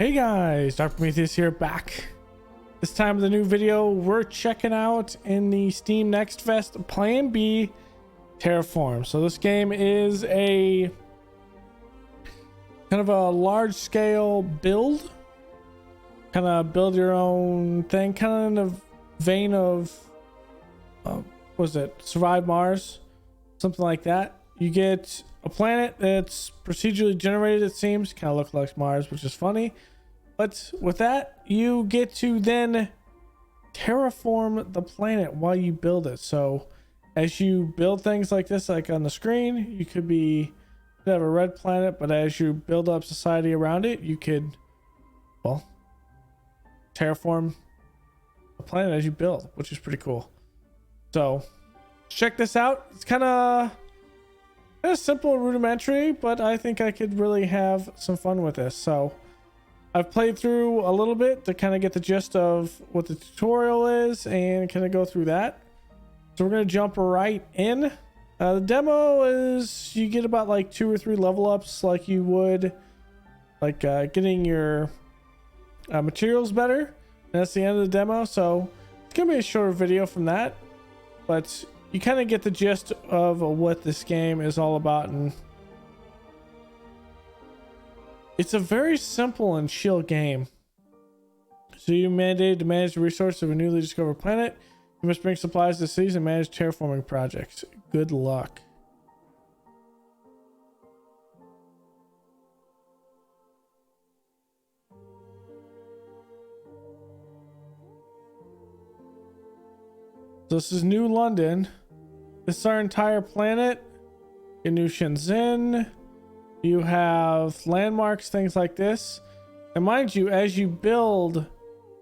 Hey guys, Dr. Prometheus here, back. This time of the new video, we're checking out in the Steam Next Fest Plan B Terraform. So this game is a kind of a large scale build, kind of build your own thing, kind of in the vein of what was it, Survive Mars, something like that. You get a planet that's procedurally generated, it seems, kind of look like Mars, which is funny. But with that, you get to then terraform the planet while you build it. So as you build things like this, like on the screen, you could have a red planet, but as you build up society around it, you could, well, terraform the planet as you build, which is pretty cool. So check this out. It's kind of simple, rudimentary, but I think I could really have some fun with this. So I've played through a little bit to kind of get the gist of what the tutorial is and kind of go through that. So we're going to jump right in. The demo is you get about like 2 or 3 level ups like you would like getting your materials better. And that's the end of the demo. So it's going to be a shorter video from that, but you kind of get the gist of what this game is all about. And it's a very simple and chill game. So you're mandated to manage the resources of a newly discovered planet. You must bring supplies to cities and manage terraforming projects. Good luck. So this is New London. This is our entire planet. In New Shenzhen. You have landmarks, things like this. And mind you, as you build,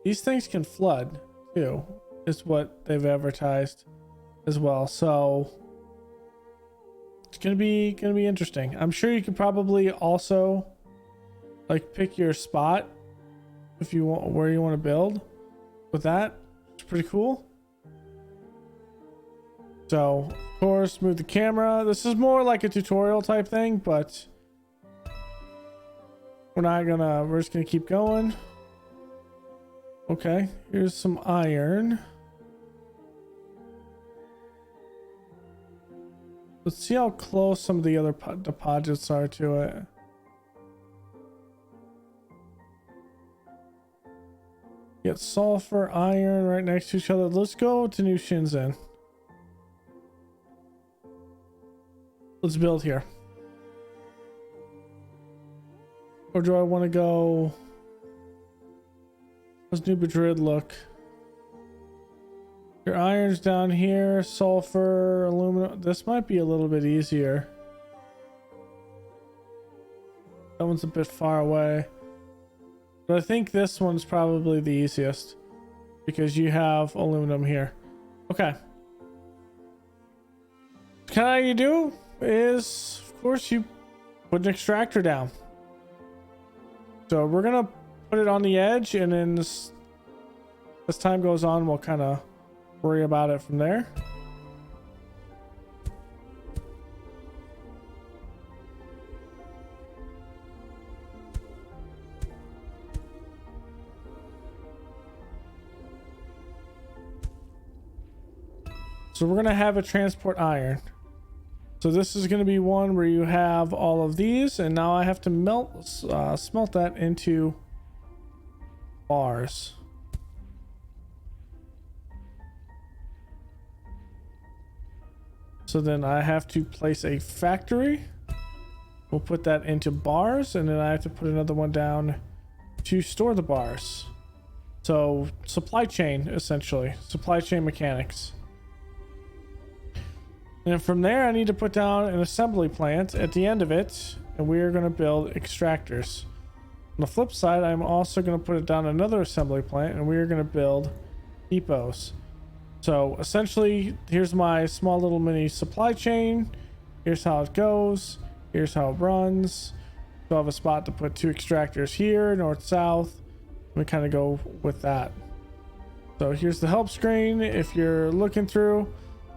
these things can flood too, is what they've advertised as well. So it's gonna be interesting. I'm sure you could probably also like pick your spot if you want where you want to build with that. It's pretty cool. So of course, move the camera. This is more like a tutorial type thing, but we're just gonna keep going. Okay, here's some iron. Let's see how close some of the other deposits are to it. Get sulfur, iron right next to each other. Let's go to New Shenzhen. Let's build here. Or do I want to go? How's New Madrid look? Your iron's down here, sulfur, aluminum. This might be a little bit easier. That one's a bit far away. But I think this one's probably the easiest because you have aluminum here. Okay. Kind of how you do is, of course, you put an extractor down. So we're gonna put it on the edge, and then as time goes on, we'll kind of worry about it from there. So we're gonna have it transport iron. So this is going to be one where you have all of these, and now I have to smelt that into bars. So then I have to place a factory. We'll put that into bars, and then I have to put another one down to store the bars. So supply chain, essentially. Supply chain mechanics. And from there, I need to put down an assembly plant at the end of it, and we are going to build extractors. On the flip side, I'm also going to put it down another assembly plant, and we are going to build depots. So essentially, here's my small little mini supply chain. Here's how it goes. Here's how it runs. So I have a spot to put 2 extractors here, north, south. We kind of go with that. So here's the help screen. If you're looking through,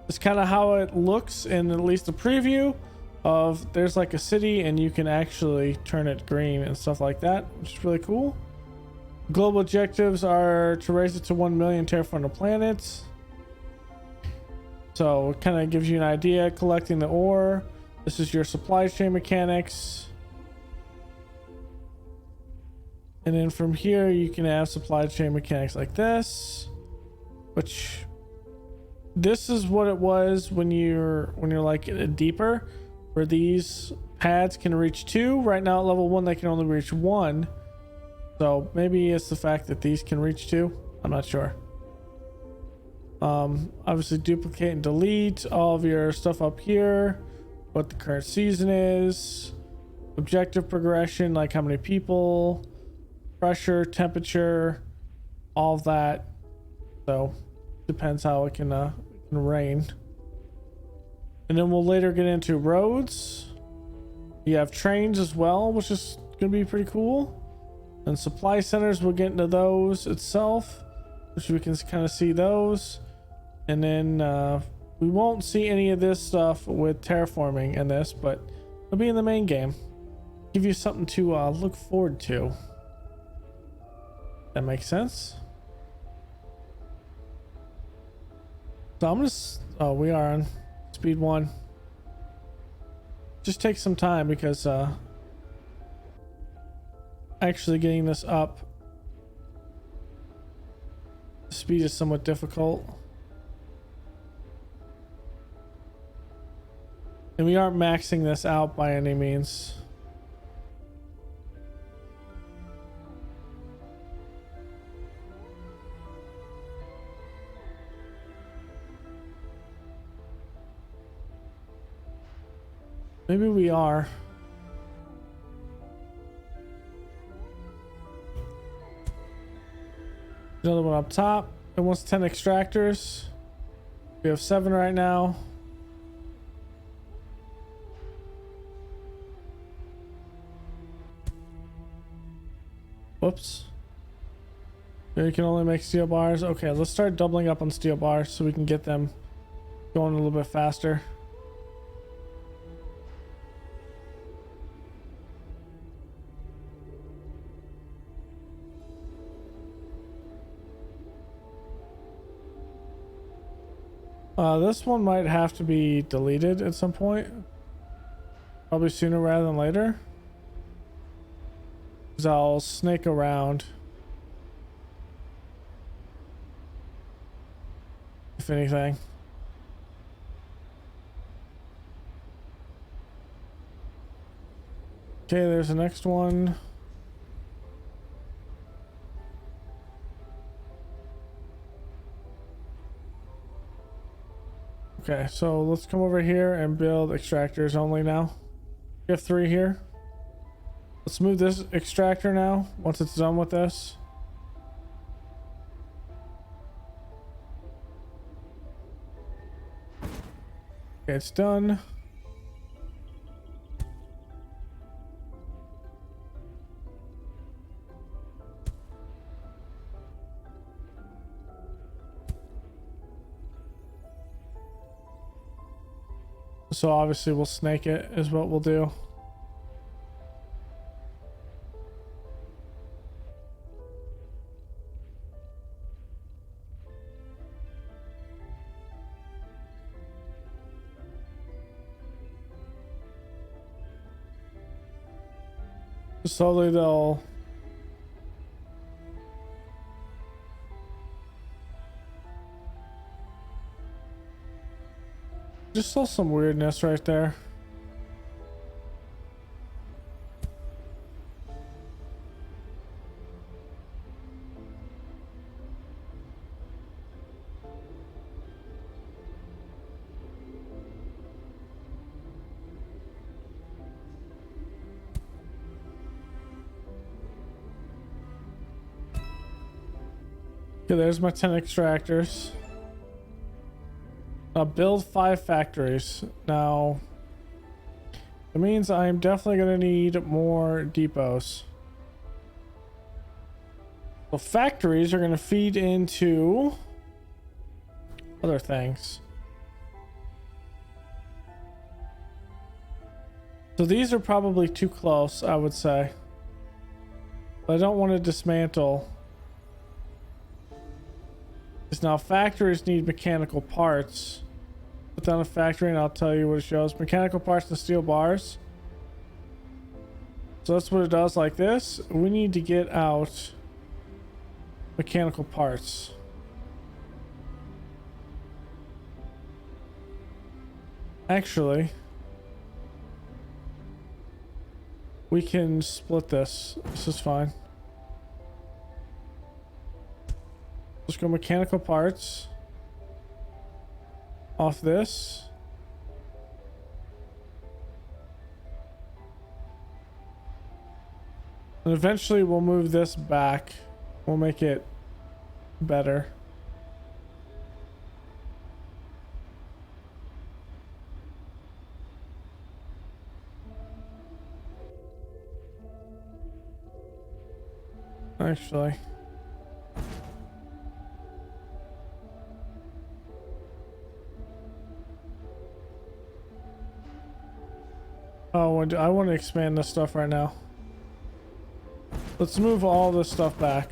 it's kind of how it looks in at least the preview of there's like a city and you can actually turn it green and stuff like that, which is really cool. Global objectives are to raise it to 1 million terraform the planets. So it kind of gives you an idea. Collecting the ore. This is your supply chain mechanics. And then from here you can have supply chain mechanics like this, which this is what it was when you're like deeper, where these pads can reach 2. Right now at level 1 they can only reach 1. So maybe it's the fact that these can reach 2. I'm not sure. Obviously duplicate and delete all of your stuff up here, what the current season is, objective progression, like how many people, pressure, temperature, all of that. So depends how it can rain. And then we'll later get into roads. You have trains as well, which is gonna be pretty cool. And supply centers, we'll get into those itself, which we can kind of see those. And then we won't see any of this stuff with terraforming in this, but it'll be in the main game. Give you something to look forward to. That makes sense. So I'm just, oh, we are on speed 1. Just take some time because actually getting this up, speed is somewhat difficult. And we aren't maxing this out by any means. Maybe we are. Another one up top. It wants 10 extractors. We have 7 right now. Whoops. You can only make steel bars. Okay, let's start doubling up on steel bars so we can get them going a little bit faster. This one might have to be deleted at some point. Probably sooner rather than later. Because I'll snake around. If anything. Okay, there's the next one. Okay, so let's come over here and build extractors only now. We have 3 here. Let's move this extractor now, once it's done with this. Okay, it's done. So obviously we'll snake it is what we'll do. Slowly they'll just saw some weirdness right there. Okay, there's my 10 extractors. Build 5 factories. Now, it means I'm definitely going to need more depots. So factories are going to feed into other things. So these are probably too close, I would say. But I don't want to dismantle Because now factories need mechanical parts. Put down a factory and I'll tell you what it shows. Mechanical parts and steel bars. So that's what it does like this. We need to get out mechanical parts. Actually, we can split this. This is fine. Let's go mechanical parts. Off this. And eventually we'll move this back. We'll make it better. Actually. Oh, I want to expand this stuff right now. Let's move all this stuff back.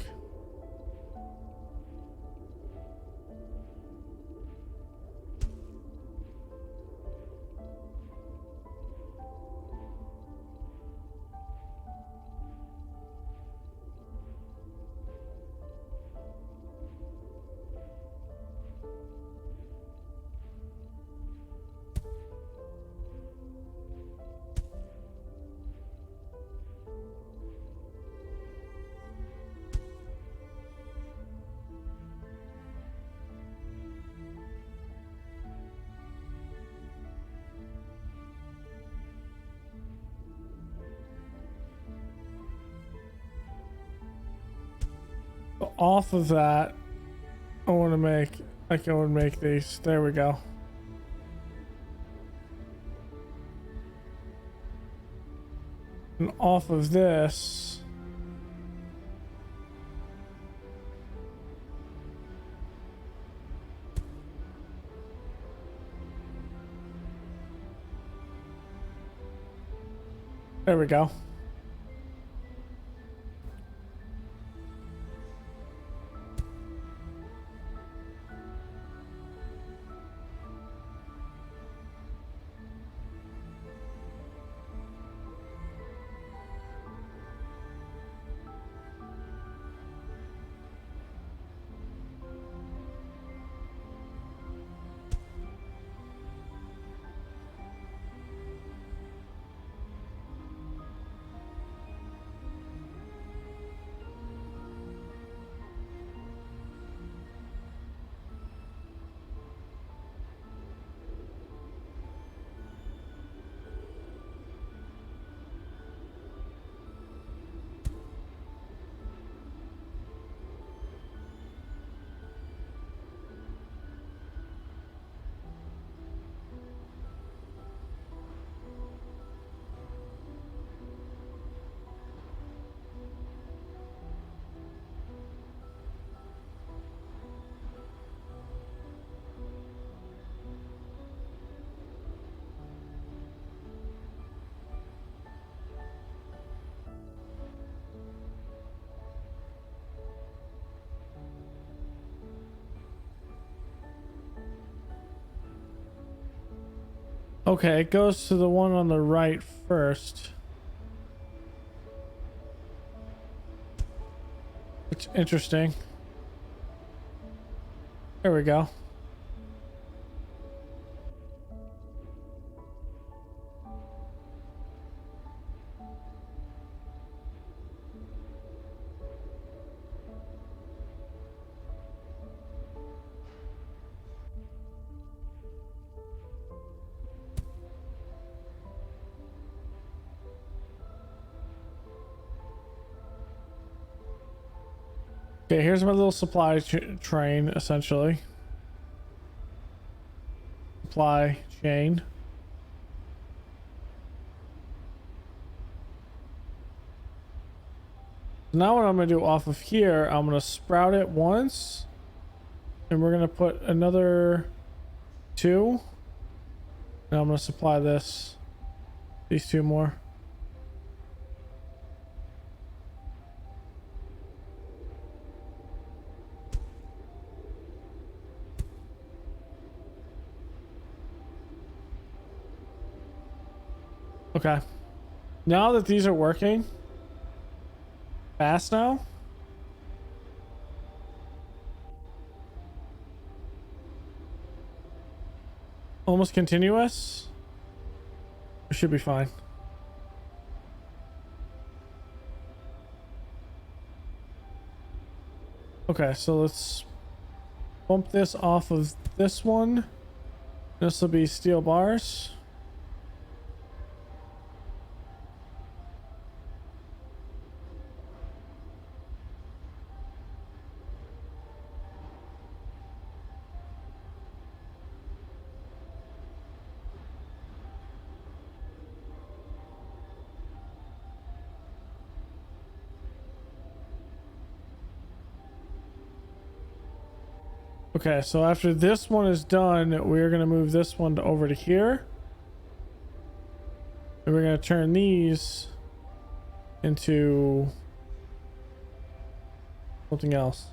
Off of that, I want to make, like I would make these. There we go. And off of this, there we go. Okay, it goes to the one on the right first. It's interesting. There we go. Okay, here's my little supply train, essentially. Supply chain. Now what I'm going to do off of here, I'm going to sprout it once. And we're going to put another 2. And I'm going to supply these 2 more. Okay. Now that these are working fast now. Almost continuous. We should be fine. Okay, so let's bump this off of this one. This will be steel bars. Okay, so after this one is done, we're going to move this one over to here. And we're going to turn these into something else.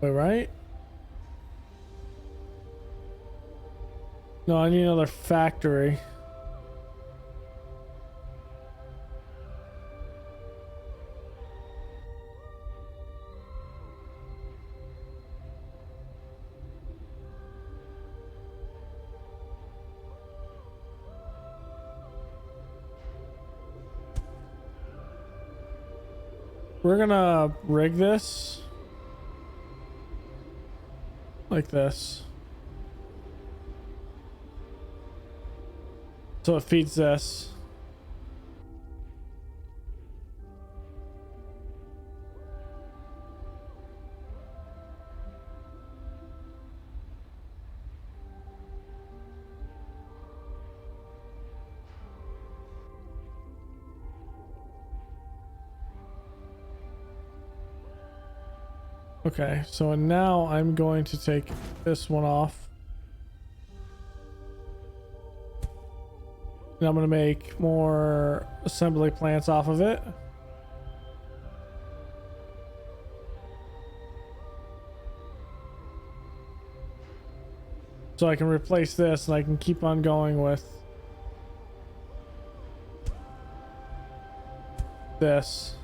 Wait, right? No, I need another factory. We're gonna rig this like this. So it feeds this. Okay, so now I'm going to take this one off. And I'm going to make more assembly plants off of it. So I can replace this and I can keep on going with this.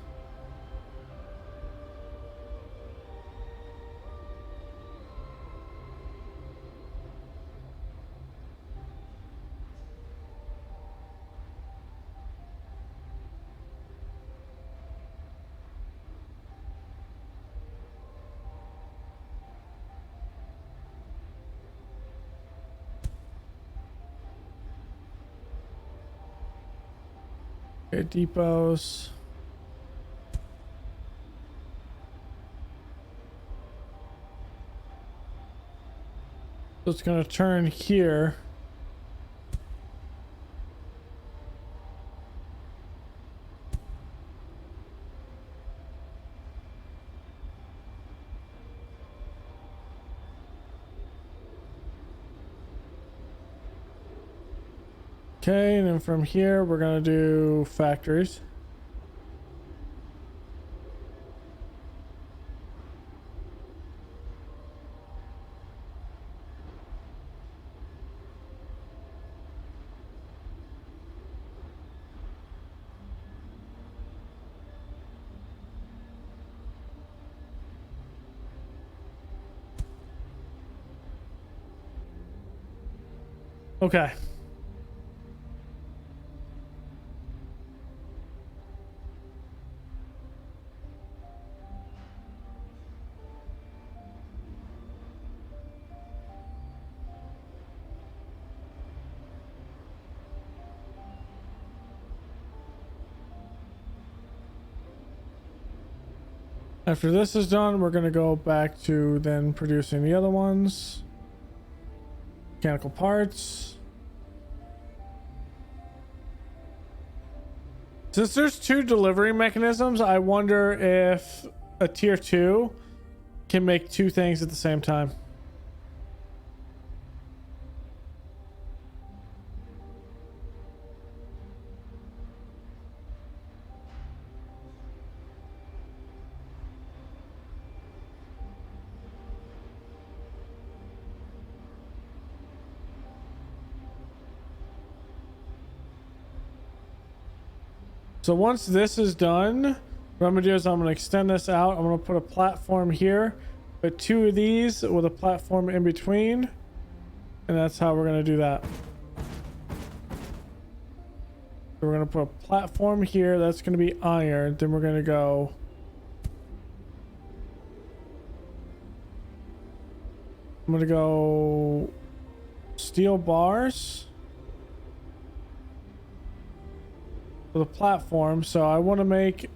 Okay, depots. So it's going to turn here. Okay, and then from here we're going to do factories. Okay. After this is done, we're going to go back to then producing the other ones. Mechanical parts. Since there's two delivery mechanisms, I wonder if a tier 2 can make two things at the same time. So once this is done, what I'm gonna do is I'm gonna extend this out. I'm gonna put a platform here, put 2 of these with a platform in between, and that's how we're gonna do that. So we're gonna put a platform here. That's gonna be iron. Then we're gonna go. I'm gonna go steel bars for the platform. So I want to make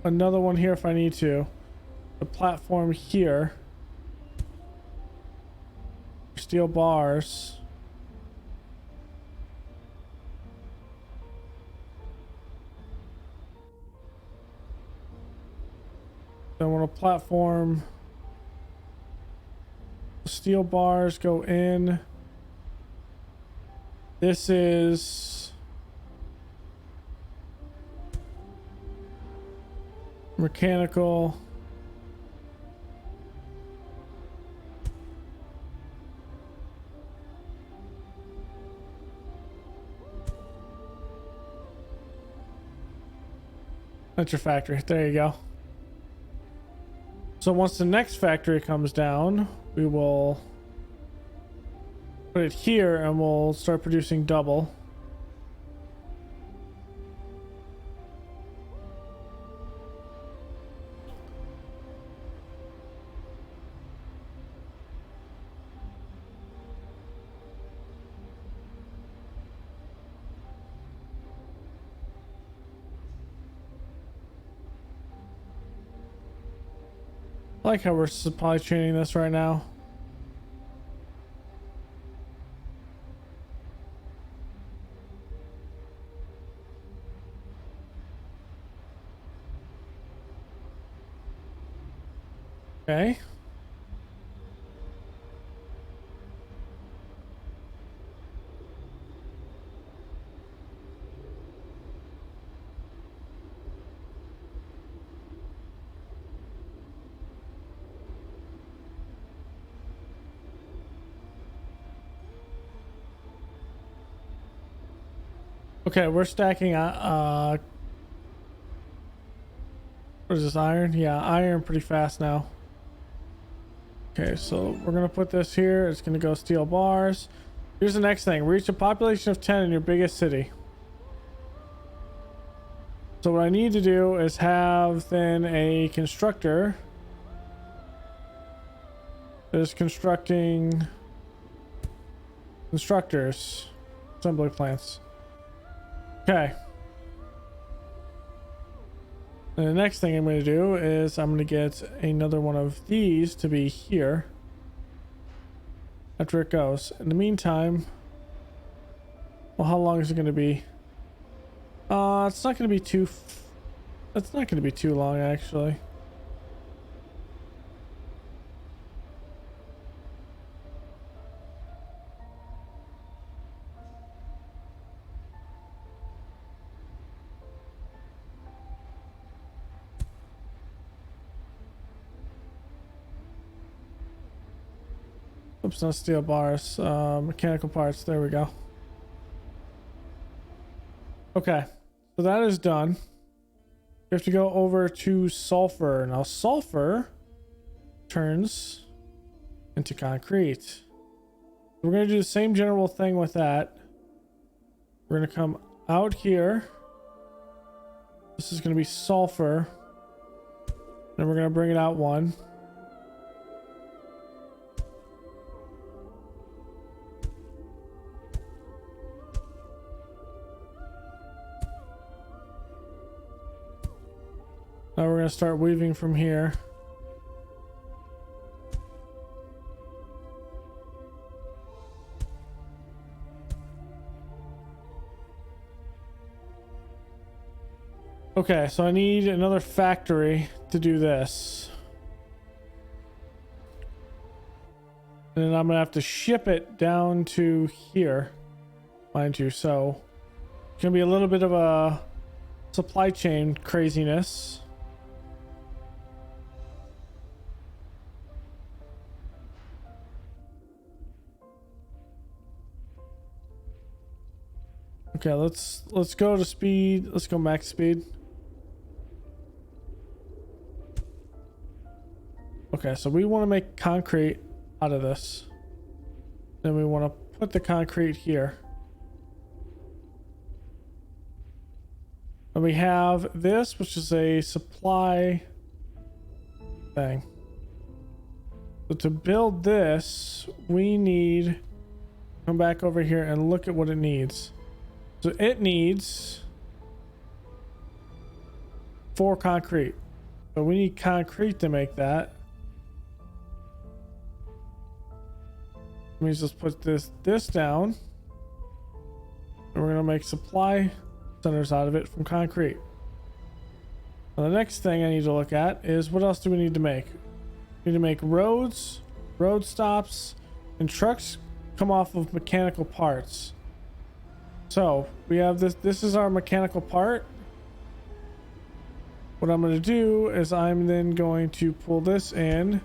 another one here if I need to. The platform here. Steel bars. Then I want a platform. Steel bars go in. This is mechanical. That's your factory. There you go. So once the next factory comes down, we will put it here and we'll start producing double. I like how we're supply chaining this right now. Okay. Okay, we're stacking what is this, iron? Yeah, iron pretty fast now. Okay, so we're gonna put this here. It's gonna go steel bars. Here's the next thing. Reach a population of 10 in your biggest city. So what I need to do is have then a constructor that is constructing constructors, assembly plants. Okay. And the next thing I'm going to do is I'm going to get another one of these to be here after it goes. In the meantime, well, how long is it going to be? It's not going to be too. It's not going to be too long, actually. Oops, not steel bars, mechanical parts. There we go. Okay, so that is done. We have to go over to sulfur. Now, sulfur turns into concrete. We're going to do the same general thing with that. We're going to come out here. This is going to be sulfur. Then we're going to bring it out one. Now we're going to start weaving from here. Okay, so I need another factory to do this. And then I'm going to have to ship it down to here, mind you. So it's going to be a little bit of a supply chain craziness. Okay, let's go to speed. Let's go max speed. Okay, so we want to make concrete out of this. Then we want to put the concrete here. And we have this, which is a supply thing. So to build this, we need come back over here and look at what it needs. So it needs 4 concrete. But we need concrete to make that. Let me just put this down. And we're gonna make supply centers out of it from concrete. Now the next thing I need to look at is what else do we need to make? We need to make roads, road stops, and trucks come off of mechanical parts. So we have this is our mechanical part. What I'm going to do is I'm then going to pull this in, and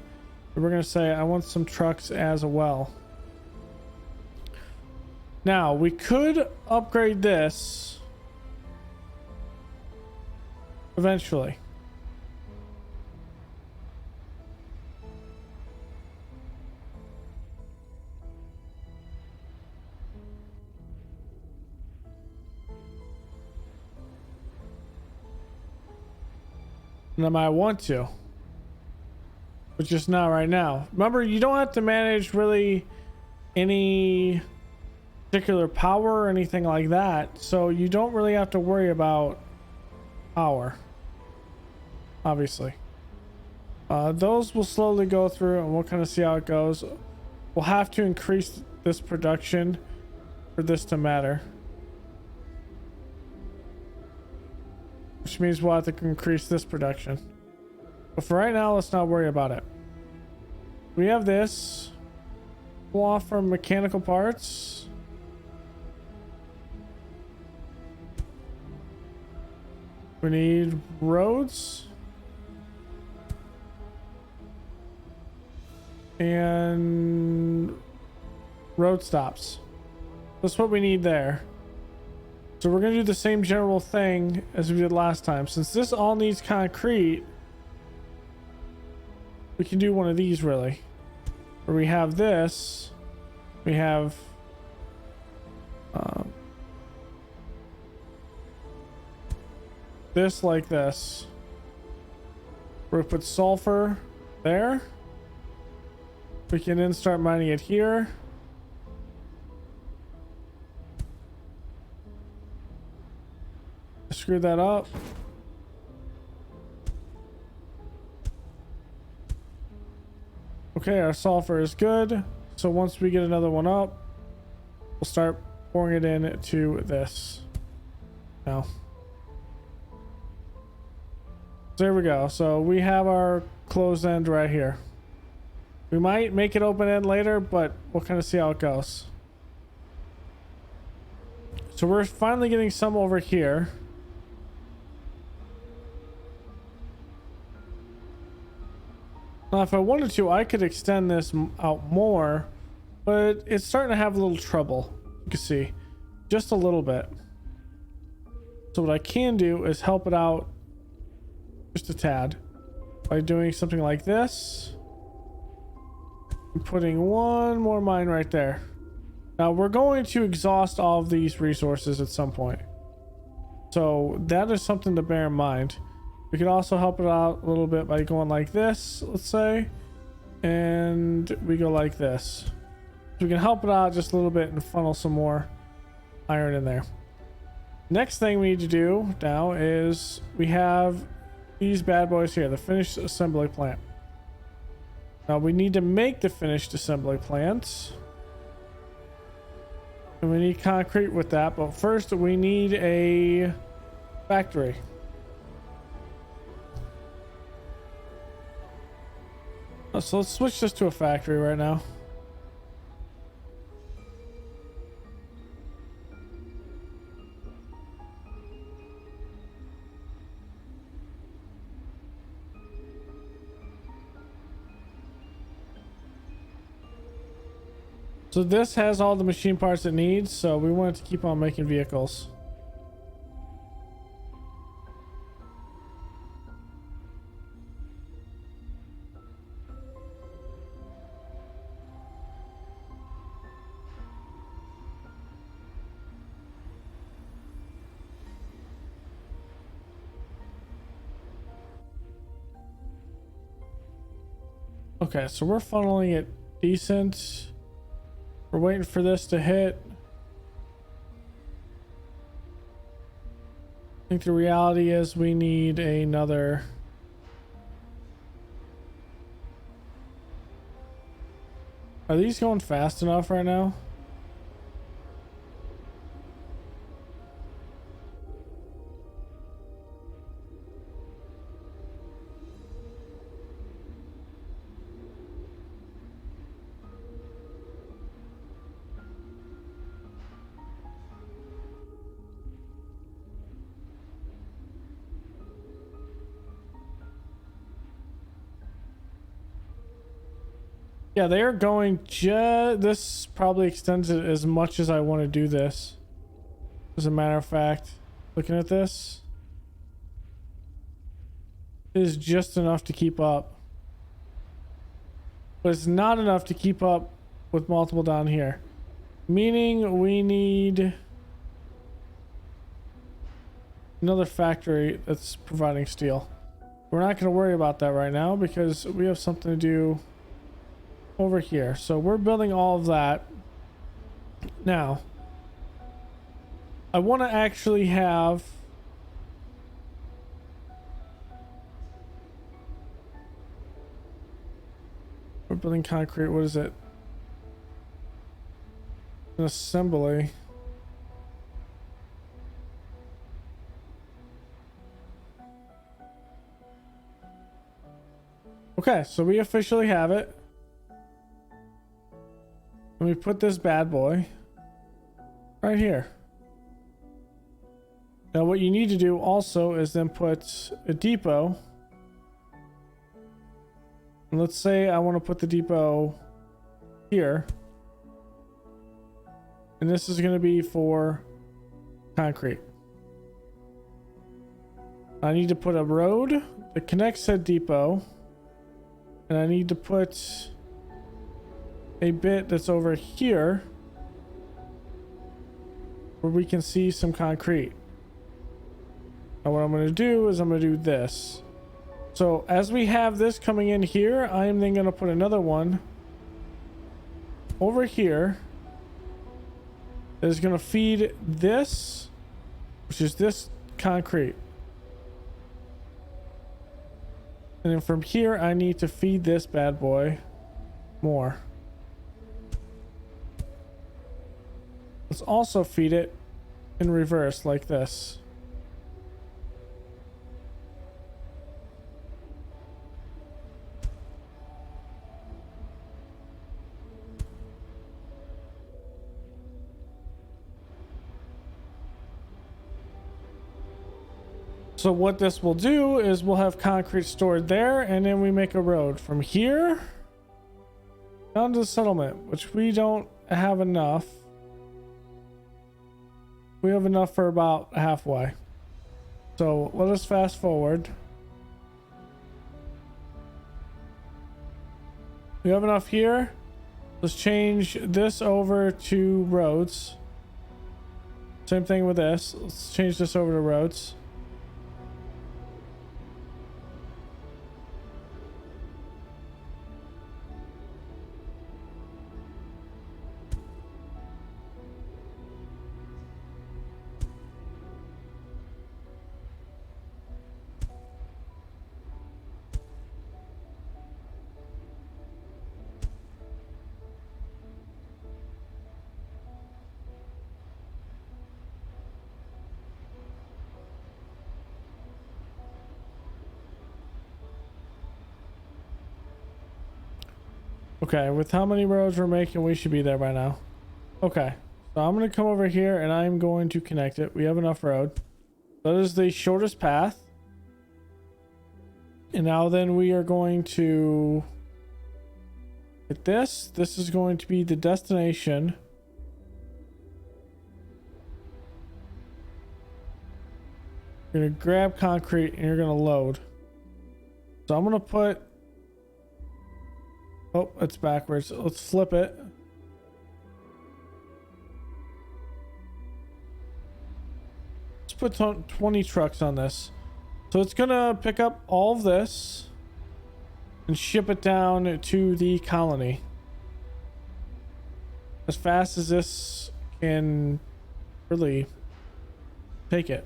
we're going to say I want some trucks as well. Now we could upgrade this eventually. And I might want to, but just not right now. Remember, you don't have to manage really any particular power or anything like that, so you don't really have to worry about power, obviously. Those will slowly go through and we'll kind of see how it goes. We'll have to increase this production for this to matter, which means we'll have to increase this production. But for right now, let's not worry about it. We have this. Pull off from mechanical parts. We need roads. And road stops. That's what we need there. So we're going to do the same general thing as we did last time. Since this all needs concrete, we can do one of these really. Where we have this, we have this like this. We're going to put sulfur there. We can then start mining it here. Screw that up. Okay, our sulfur is good. So once we get another one up, we'll start pouring it into this. Now. So there we go. So we have our closed end right here. We might make it open end later, but we'll kind of see how it goes. So we're finally getting some over here. Now, if I wanted to, I could extend this out more, but it's starting to have a little trouble. You can see, just a little bit. So what I can do is help it out just a tad by doing something like this. I'm putting one more mine right there. Now we're going to exhaust all of these resources at some point. So that is something to bear in mind. We can also help it out a little bit by going like this, let's say, and we go like this. So we can help it out just a little bit and funnel some more iron in there. Next thing we need to do now is we have these bad boys here, the finished assembly plant. Now we need to make the finished assembly plants. And we need concrete with that, but first we need a factory. So let's switch this to a factory right now. So this has all the machine parts it needs, so we want it to keep on making vehicles. Okay, so we're funneling it decent. We're waiting for this to hit. I think the reality is we need another. Are these going fast enough right now? Yeah, they are going this probably extends it as much as I want to do this. As a matter of fact, looking at this, it is just enough to keep up. But it's not enough to keep up with multiple down here. Meaning we need another factory that's providing steel. We're not going to worry about that right now because we have something to do over here. So we're building all of that. Now, I want to actually have we're building concrete. What is it? An assembly. Okay, so we officially have it. Let me put this bad boy right here. Now what you need to do also is then put a depot. And let's say I want to put the depot here. And this is going to be for concrete. I need to put a road that connects said depot. And I need to put a bit that's over here where we can see some concrete. Now what I'm going to do is I'm going to do this. So as we have this coming in here, I am then going to put another one over here that is going to feed this, which is this concrete. And then from here, I need to feed this bad boy more. Let's also feed it in reverse like this. So what this will do is we'll have concrete stored there, and then we make a road from here down to the settlement, which we don't have enough. We have enough for about halfway. So let us fast forward. We have enough here. Let's change this over to roads. Same thing with this. Let's change this over to roads. Okay, with how many roads we're making, we should be there by now. Okay, so I'm going to come over here and I'm going to connect it. We have enough road. That is the shortest path. And now then we are going to Get this. This is going to be the destination. You're gonna grab concrete and you're gonna load. So I'm gonna put, oh, it's backwards. Let's flip it. Let's put 20 trucks on this. So it's gonna pick up all of this and ship it down to the colony as fast as this can really take it.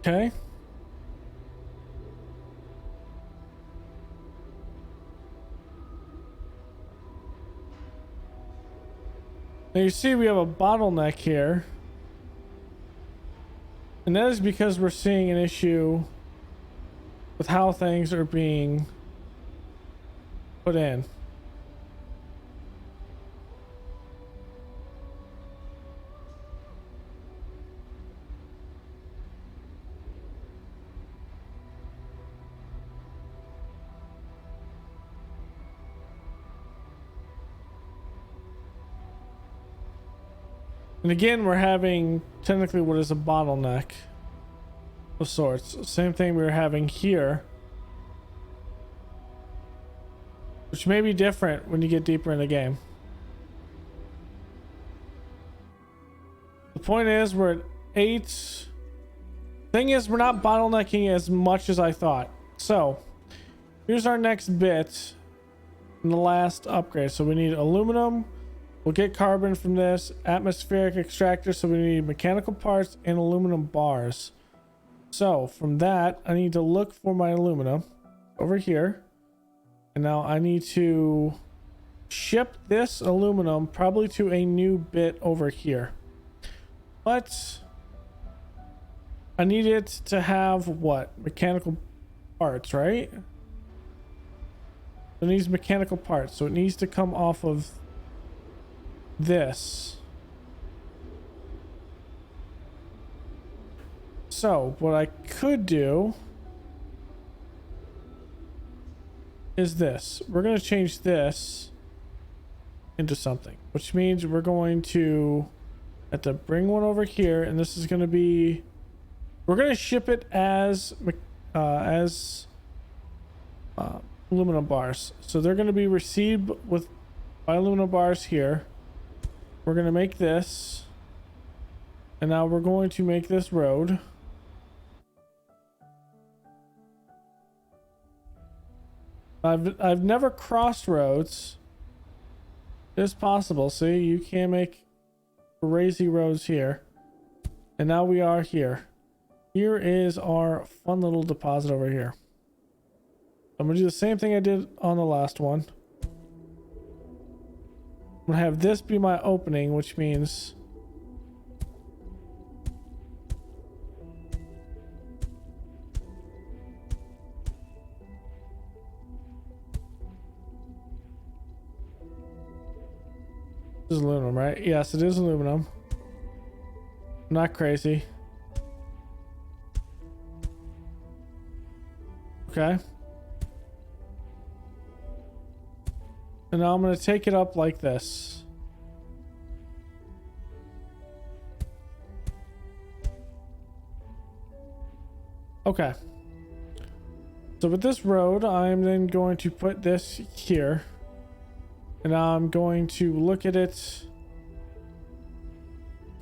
Okay. Now you see we have a bottleneck here. And that is because we're seeing an issue with how things are being put in. And again, we're having technically what is a bottleneck of sorts. Same thing we were having here, which may be different when you get deeper in the game. The point is, we're at 8. Thing is, we're not bottlenecking as much as I thought. So here's our next bit in the last upgrade. So we need aluminum. We'll get carbon from this. Atmospheric extractor, so we need mechanical parts and aluminum bars. So from that, I need to look for my aluminum over here. And now I need to ship this aluminum probably to a new bit over here. But I need it to have what? Mechanical parts, right? It needs mechanical parts, so it needs to come off of this. So what I could do is this. We're going to change this into something, which means we're going to have to bring one over here, and this is going to be, we're going to ship it as aluminum bars. So they're going to be received with by aluminum bars here. We're going to make this, and now we're going to make this road. I've never crossed roads. It's possible. See, you can make crazy roads here. And now we are here. Here is our fun little deposit over here. I'm going to do the same thing I did on the last one. I'm going to have this be my opening, which means this is aluminum, right? Yes, it is aluminum. I'm not crazy. Okay. And now I'm going to take it up like this. Okay. So with this road, I'm then going to put this here. And now I'm going to look at it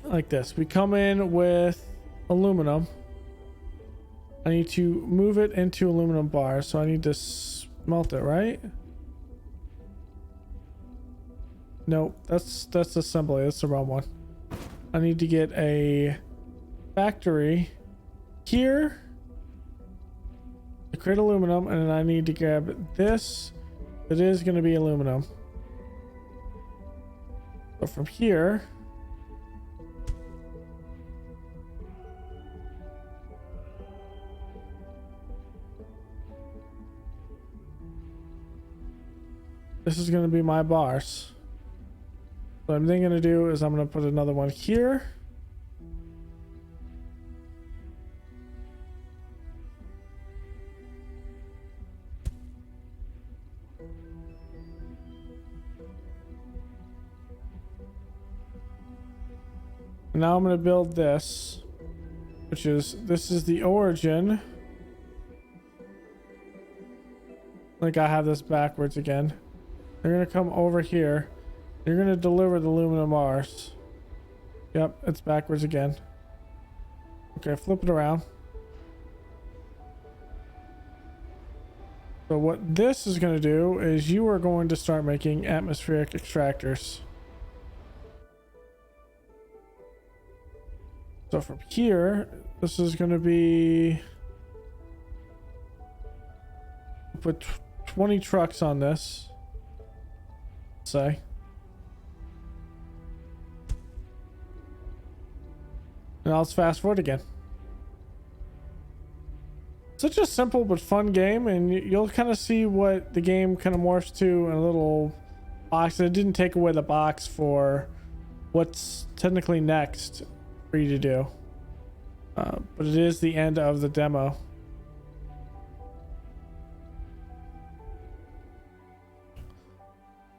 like this. We come in with aluminum. I need to move it into aluminum bars. So I need to smelt it, right? Nope, that's assembly. That's the wrong one. I need to get a factory here to create aluminum, and then I need to grab this. It is going to be aluminum. So from here, this is going to be my bars. What I'm then going to do is I'm going to put another one here. Now I'm going to build this, which is, this is the origin. Like I have this backwards again. They're going to come over here. You're going to deliver the aluminum bars. Yep, it's backwards again. Okay, flip it around. So what this is going to do is you are going to start making atmospheric extractors. So from here, this is going to be, put 20 trucks on this, say. And let's fast forward again. Such a simple but fun game, and you'll kind of see what the game kind of morphs to in a little box. It didn't take away the box for what's technically next for you to do, but it is the end of the demo.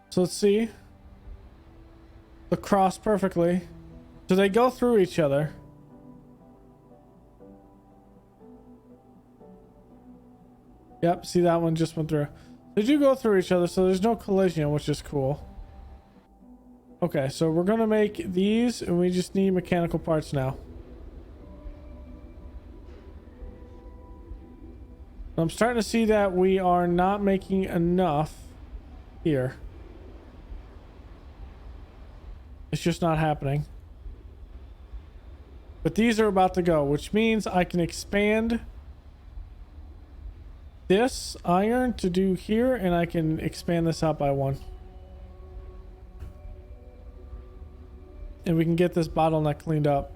So let's see. They cross perfectly. So they go through each other. Yep, see, that one just went through. They do go through each other, so there's no collision, which is cool. Okay, so we're gonna make these, and we just need mechanical parts now. I'm starting to see that we are not making enough here. It's just not happening. But these are about to go, which means I can expand this iron to do here, and I can expand this out by one. And we can get this bottleneck cleaned up.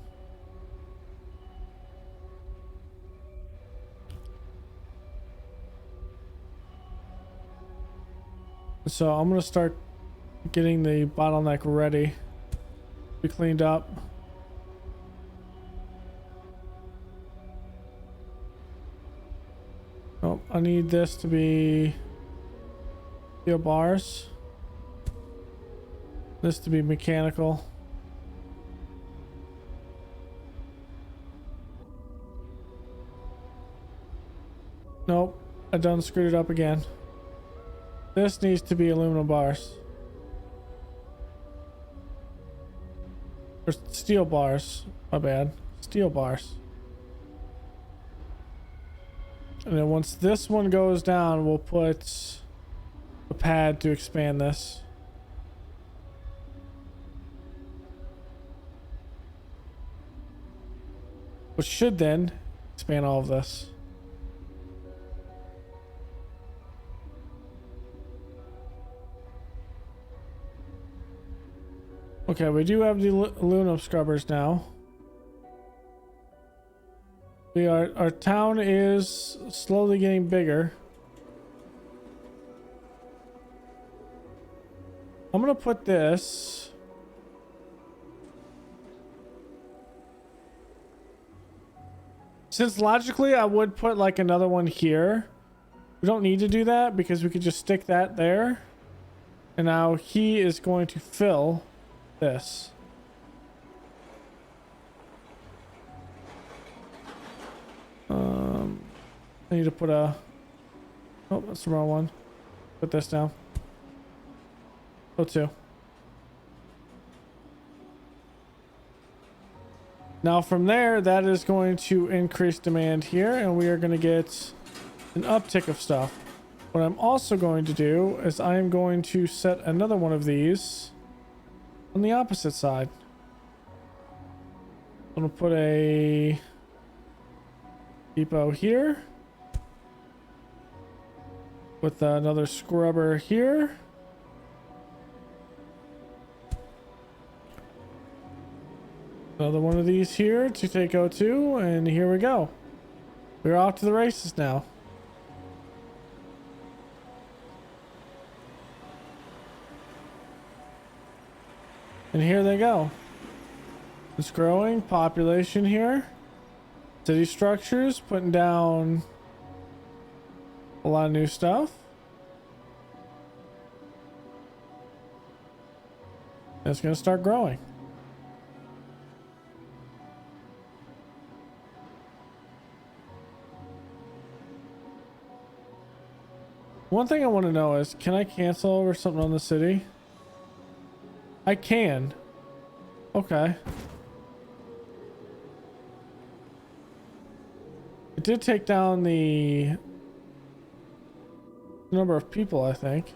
So I'm going to start getting the bottleneck ready to be cleaned up. Oh, I need this to be steel bars. This to be mechanical. Nope, I done screwed it up again. This needs to be aluminum bars. Or steel bars, my bad. Steel bars. And then once this one goes down, we'll put a pad to expand this. Which should then expand all of this. Okay, we do have the aluminum scrubbers now. Our town is slowly getting bigger. I'm gonna put this. Since logically I would put like another one here. We don't need to do that because we could just stick that there. And now he is going to fill this. I need to put a, oh, that's the wrong one. Put this down. Oh, two. Now from there, that is going to increase demand here, and we are going to get an uptick of stuff. What I'm also going to do is I am going to set another one of these on the opposite side. I'm going to put a depot here with another scrubber here. Another one of these here to take O2, and here we go. We're off to the races now. And here they go. It's growing. Population here. City structures. Putting down a lot of new stuff. And it's going to start growing. One thing I want to know is, can I cancel over something on the city? I can. Okay. It did take down the number of people, I think.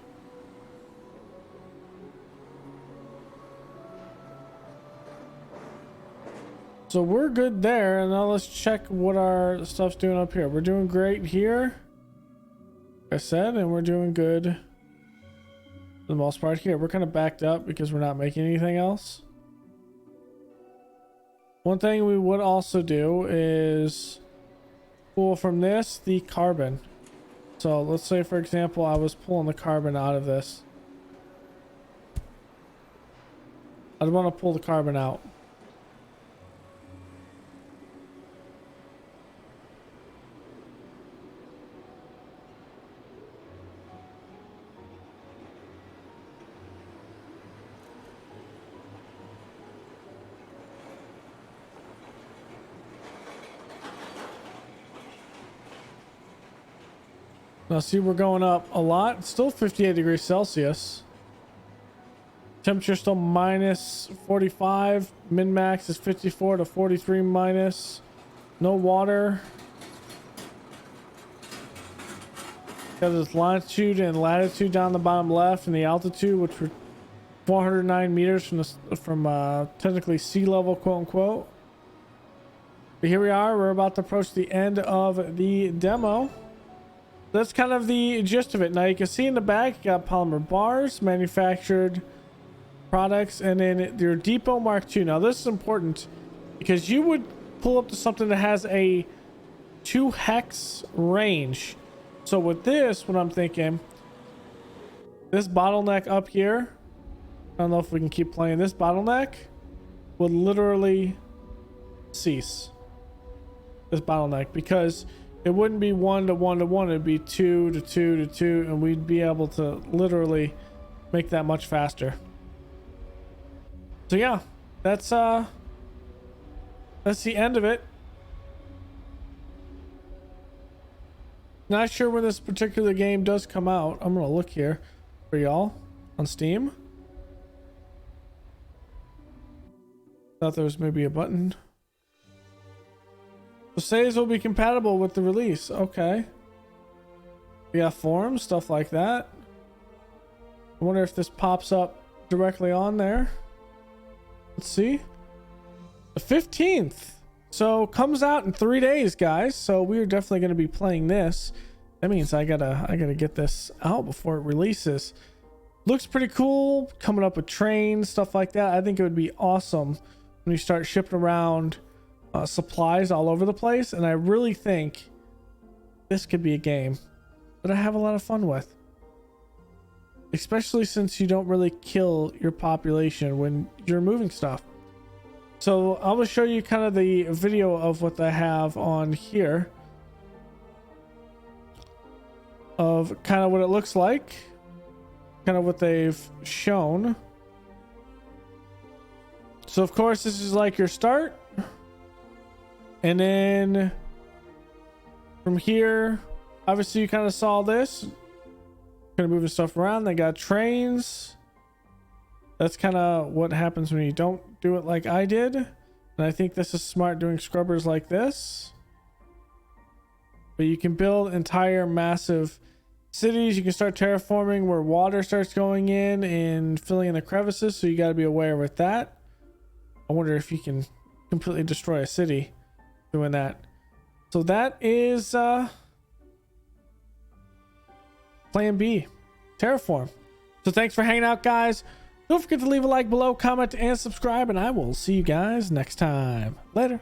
So we're good there, and now let's check what our stuff's doing up here. We're doing great here, like I said, and we're doing good for the most part here. We're kind of backed up because we're not making anything else. One thing we would also do is pull from this the carbon. So let's say, for example, I was pulling the carbon out of this. I'd want to pull the carbon out. Now see, we're going up a lot. It's still 58 degrees Celsius. Temperature still minus 45. Min max is 54 to 43 minus. No water. Got this longitude and latitude down the bottom left, and the altitude, which were 409 meters from technically sea level, quote unquote. But here we are. We're about to approach the end of the demo. That's kind of the gist of it. Now you can see in the back, you got polymer bars, manufactured products, and then your depot mark II. Now this is important because you would pull up to something that has a 2 hex range. So with this, what I'm thinking, this bottleneck up here, I don't know if we can keep playing, this bottleneck would literally cease. This bottleneck, because it wouldn't be 1 to 1 to 1, it'd be 2 to 2 to 2, and we'd be able to literally make that much faster. So yeah, that's the end of it. Not sure when this particular game does come out. I'm gonna look here for y'all on Steam. Thought there was maybe a button. So saves will be compatible with the release. Okay. We got forums, stuff like that. I wonder if this pops up directly on there. Let's see. The 15th. So comes out in 3 days, guys. So we're definitely going to be playing this. That means I gotta get this out before it releases. Looks pretty cool. Coming up with trains, stuff like that. I think it would be awesome when you start shipping around supplies all over the place, and I really think this could be a game that I have a lot of fun with, especially since you don't really kill your population when you're moving stuff. So I'm gonna show you kind of the video of what I have on here, of kind of what it looks like, kind of what they've shown. So of course this is like your start. And then from here, obviously you kind of saw this. Kind of moving stuff around. They got trains. That's kind of what happens when you don't do it like I did. And I think this is smart, doing scrubbers like this. But you can build entire massive cities. You can start terraforming where water starts going in and filling in the crevices. So you got to be aware with that. I wonder if you can completely destroy a city doing that. So that is plan B, Terraform. So thanks for hanging out, guys. Don't forget to leave a like below, comment, and subscribe, and I will see you guys next time. Later.